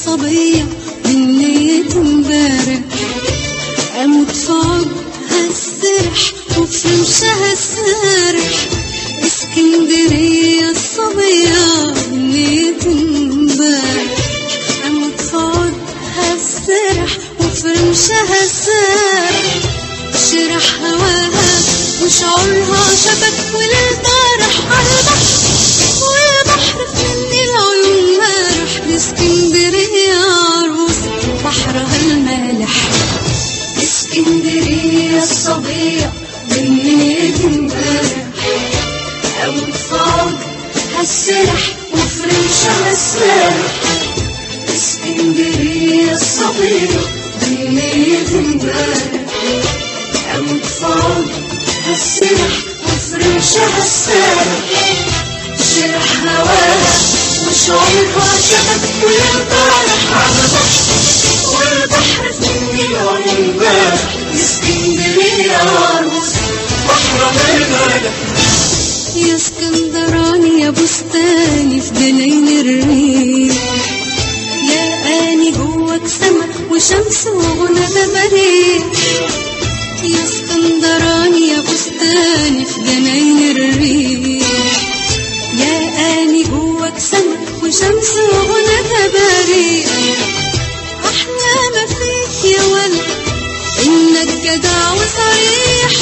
الصبية من نية امبارح، أموت في عودها السرح وفي رمشها السارح. اسكندرية الصبية من نية امبارح، أموت في عودها السرح وفي رمشها السارح. شرح هواها وشعورها شبك والبارح عالبحر، والبحر في العيون مارح. اسكندرية عروس بحرها المالح. اسكندرية الصبية من نية امبارح، أموت في عودها السرح وفي رمشها السارح. اسكندرية الصبية من نية امبارح، أموت في عودها السرح وفي رمشها السارح. شرح هواها وشعورها شبك والبارح عالبحر، والبحر في العيون مالح. اسكندرية عروس بحرها المالح. يا اسكندراني يا بستاني في جناين الريف، يا اني جواك سما وشمس وغنى تماريح. يا اسكندراني يا بستاني في جناين الريف، يا اني جواك سما وشمس وغنى تباريح. احلى ما فيك يا ولد انك جدع وصريح،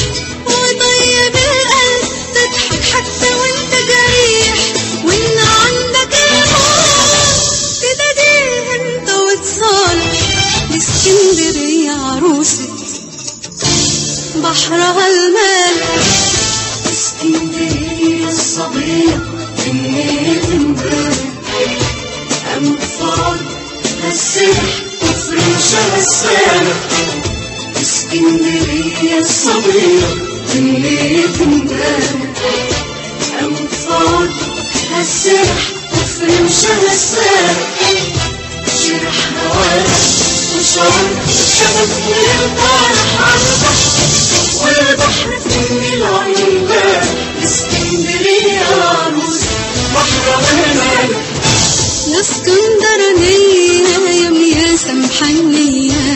وطيب القلب تضحك حتى وانت جريح. وان عندك الموت تداديه انت وتصالح. اسكندرية عروسة بحرها المالح. اسكندرية الصبية من نية امبارح، أموت في عودها السرح وفي رمشها السارح. اسكندرية الصبية من نية امبارح، أموت في عودها السرح وفي رمشها السارح. شرح هواها وشعورها شبك والبارح عالبحر، والبحر في العيون مالح. اسكندرية عروس بحرها المالح. يا اسكندرانية يا مياسة محنية،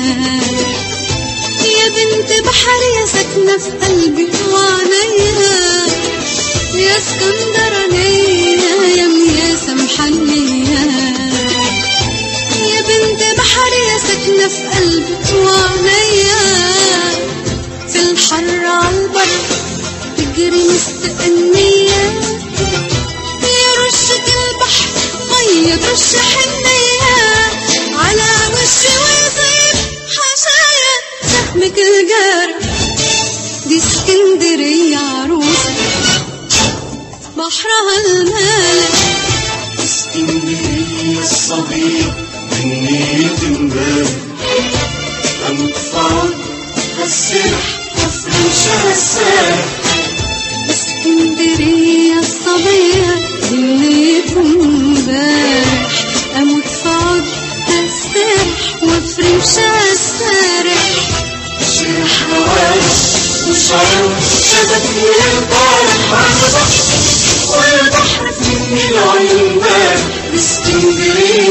يا بنت بحر يا ساكنة في قلبي وعينيا. يا اسكندرانية يا مياسة محنية، يا بنت بحر يا ساكنة في قلبي وعينيا. في الحر عالبر تجري مستقنية، يا رشة البحر مية برش حنية. على وشي ويصيب حشايا سهمك الجارح. دي اسكندرية عروسة بحرها المالح. اسكندرية الصبية من نية امبارح، أموت في عودها السرح وفي رمشها السارح. اسكندرية الصبية من نية امبارح، أموت في عودها السرح وفي رمشها السارح. شرح هواها وشعورها شبك والبارح عالبحر، والبحر في العيون مالح. اسكندرية